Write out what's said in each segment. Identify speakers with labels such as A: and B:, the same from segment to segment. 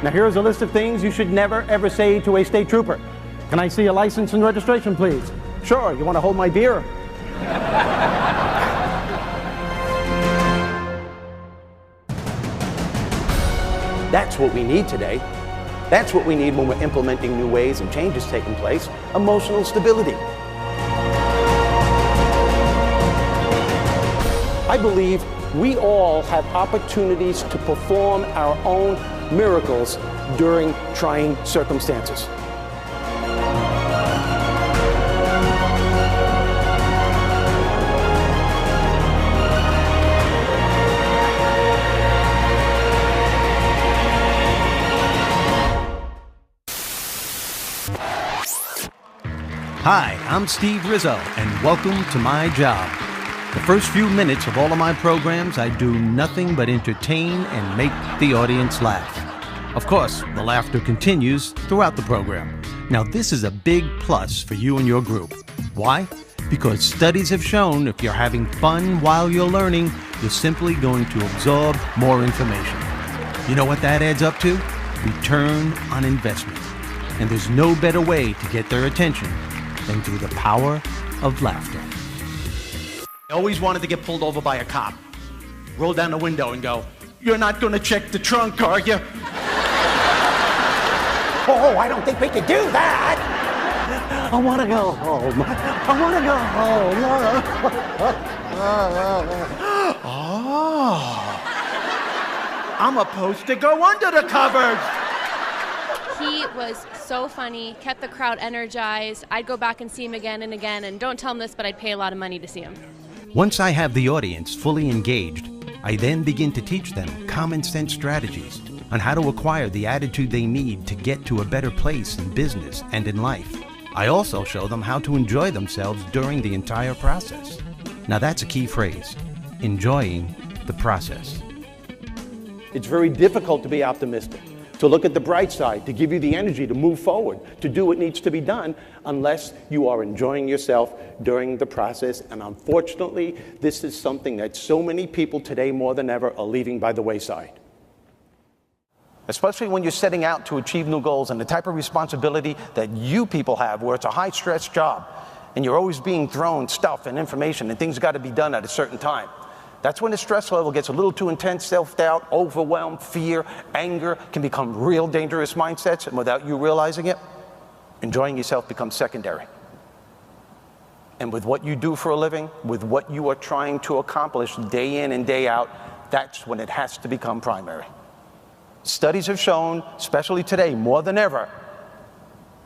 A: Now here's a list of things you should never ever say to a state trooper. Can I see a license and registration, please? Sure, you want to hold my beer? That's what we need today. That's what we need when we're implementing new ways and changes taking place. Emotional stability. I believe we all have opportunities to perform our own miracles during trying circumstances.
B: Hi, I'm Steve Rizzo, and welcome to my job. The first few minutes of all of my programs, I do nothing but entertain and make the audience laugh. Of course, the laughter continues throughout the program. Now, this is a big plus for you and your group. Why? Because studies have shown if you're having fun while you're learning, you're simply going to absorb more information. You know what that adds up to? Return on investment. And there's no better way to get their attention than through the power of laughter.
C: I always wanted to get pulled over by a cop. Roll down the window and go, "You're not gonna check the trunk, are you?"
A: Oh, I don't think we could do that. I want to go home. I want to go home.
C: Oh. I'm supposed to go under the covers.
D: He was so funny, kept the crowd energized. I'd go back and see him again and again, and don't tell him this, but I'd pay a lot of money to see him.
B: Once I have the audience fully engaged, I then begin to teach them common sense strategies on how to acquire the attitude they need to get to a better place in business and in life. I also show them how to enjoy themselves during the entire process. Now that's a key phrase, enjoying the process.
A: It's very difficult to be optimistic, to look at the bright side, to give you the energy to move forward, to do what needs to be done, unless you are enjoying yourself during the process. And unfortunately, this is something that so many people today more than ever are leaving by the wayside.
C: Especially when you're setting out to achieve new goals and the type of responsibility that you people have, where it's a high-stress job, and you're always being thrown stuff and information, and things got to be done at a certain time. That's when the stress level gets a little too intense. Self-doubt, overwhelm, fear, anger can become real dangerous mindsets, and without you realizing it, enjoying yourself becomes secondary. And with what you do for a living, with what you are trying to accomplish day in and day out, that's when it has to become primary. Studies have shown, especially today more than ever,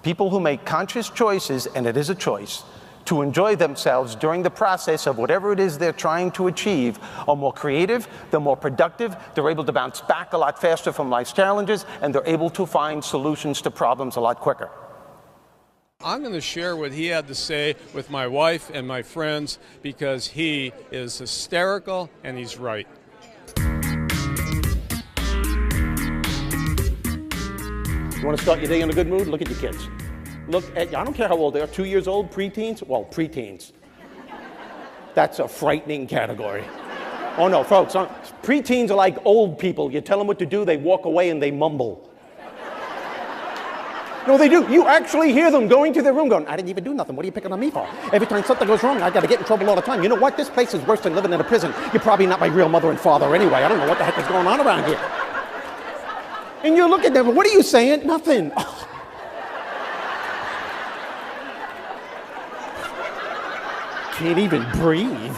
C: people who make conscious choices, and it is a choice, to enjoy themselves during the process of whatever it is they're trying to achieve are more creative, they're more productive, they're able to bounce back a lot faster from life's challenges, and they're able to find solutions to problems a lot quicker.
E: I'm going to share what he had to say with my wife and my friends because he is hysterical and he's right.
A: You want to start your day in a good mood? Look at your kids. Look at, I don't care how old they are, 2 years old, preteens? Well, preteens. That's a frightening category. Oh no, folks, preteens are like old people. You tell them what to do, they walk away and they mumble. No, they do. You actually hear them going to their room going, "I didn't even do nothing. What are you picking on me for? Every time something goes wrong, I got to get in trouble all the time. You know what? This place is worse than living in a prison. You're probably not my real mother and father anyway. I don't know what the heck is going on around here." And you look at them, "What are you saying?" "Nothing." Oh. Can't even breathe.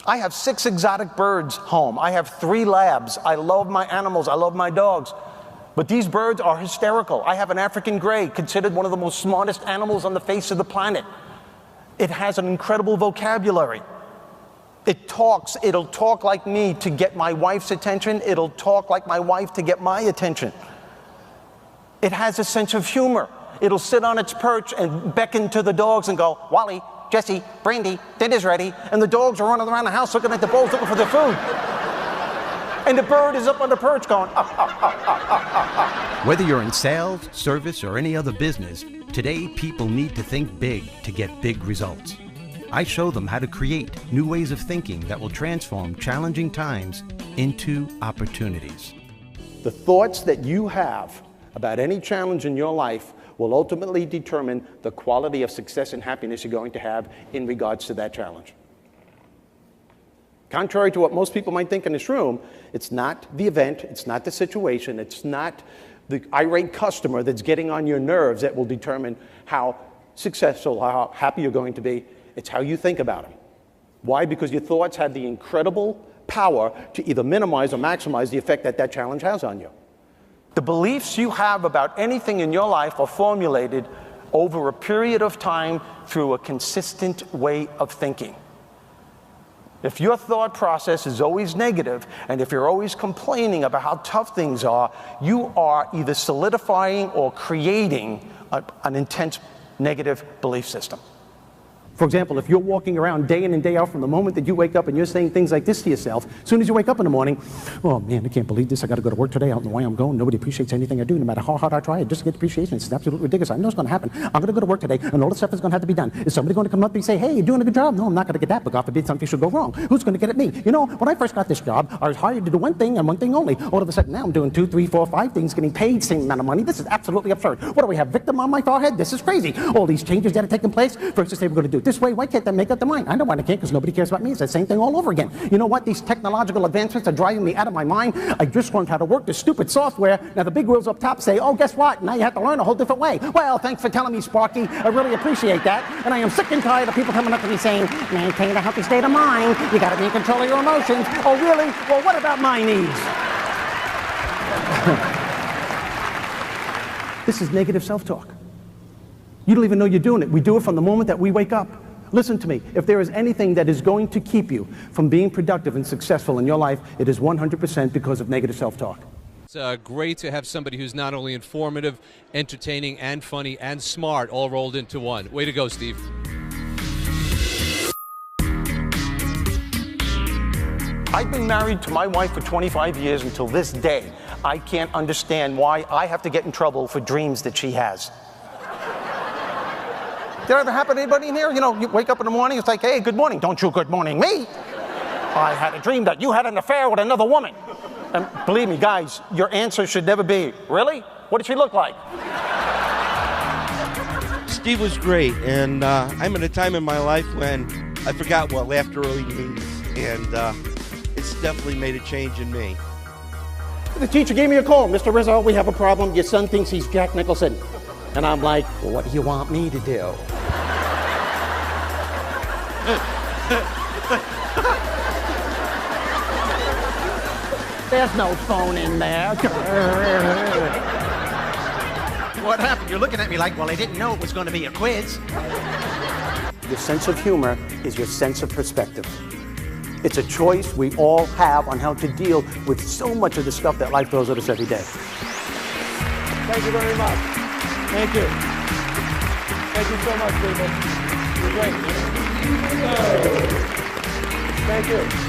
C: I have 6 exotic birds home. I have 3 labs. I love my animals. I love my dogs. But these birds are hysterical. I have an African gray, considered one of the most smartest animals on the face of the planet. It has an incredible vocabulary. It talks. It'll talk like me to get my wife's attention. It'll talk like my wife to get my attention. It has a sense of humor. It'll sit on its perch and beckon to the dogs and go, "Wally, Jesse, Brandy, dinner's ready." And the dogs are running around the house looking at the bowls, looking for their food. And the bird is up on the perch going, "Ah, ah, ah, ah, ah, ah."
B: Whether you're in sales, service, or any other business, today people need to think big to get big results. I show them how to create new ways of thinking that will transform challenging times into opportunities.
A: The thoughts that you have about any challenge in your life will ultimately determine the quality of success and happiness you're going to have in regards to that challenge. Contrary to what most people might think in this room, it's not the event, it's not the situation, it's not the irate customer that's getting on your nerves that will determine how successful, how happy you're going to be. It's how you think about them. Why? Because your thoughts have the incredible power to either minimize or maximize the effect that that challenge has on you.
C: The beliefs you have about anything in your life are formulated over a period of time through a consistent way of thinking. If your thought process is always negative, and if you're always complaining about how tough things are, you are either solidifying or creating an intense negative belief system.
A: For example, if you're walking around day in and day out from the moment that you wake up and you're saying things like this to yourself, as soon as you wake up in the morning, oh man, I can't believe this, I gotta go to work today, I don't know why I'm going, nobody appreciates anything I do, no matter how hard I try, I just get appreciation, it's absolutely ridiculous, I know it's gonna happen, I'm gonna go to work today, and all the stuff is gonna have to be done. Is somebody gonna come up and say, hey, you're doing a good job? No, I'm not gonna get that, but God forbid something should go wrong. Who's gonna get at me? You know, when I first got this job, I was hired to do one thing and one thing only. All of a sudden now I'm doing 2, 3, 4, 5 things, getting paid the same amount of money. This is absolutely absurd. What do we have, victim on my forehead? This is crazy. All these changes that are taking place, first they say we're gonna do it this way, why can't they make up their mind? I know why they can't, because nobody cares about me. It's the same thing all over again. You know what? These technological advancements are driving me out of my mind. I just learned how to work this stupid software. Now the big wheels up top say, oh, guess what? Now you have to learn a whole different way. Well, thanks for telling me, Sparky. I really appreciate that. And I am sick and tired of people coming up to me saying, maintain a healthy state of mind. You got to be in control of your emotions. Oh, really? Well, what about my needs? This is negative self-talk. You don't even know you're doing it. We do it from the moment that we wake up. Listen to me, if there is anything that is going to keep you from being productive and successful in your life, it is 100% because of negative self-talk.
F: It's great to have somebody who's not only informative, entertaining, and funny, and smart, all rolled into one. Way to go, Steve.
C: I've been married to my wife for 25 years until this day. I can't understand why I have to get in trouble for dreams that she has. Did that ever happen to anybody in here? You know, you wake up in the morning, it's like, hey, good morning. Don't you good morning me. I had a dream that you had an affair with another woman. And believe me, guys, your answer should never be, really? What did she look like?
G: Steve was great, and I'm at a time in my life when I forgot what laughter really means, and it's definitely made a change in me.
A: The teacher gave me a call. Mr. Rizzo, we have a problem. Your son thinks he's Jack Nicholson. And I'm like, well, what do you want me to do? There's no phone in there.
B: What happened? You're looking at me like, well, I didn't know it was going to be a quiz.
A: Your sense of humor is your sense of perspective. It's a choice we all have on how to deal with so much of the stuff that life throws at us every day. Thank you very much. Thank you. Thank you so much, people. You're great. Thank you.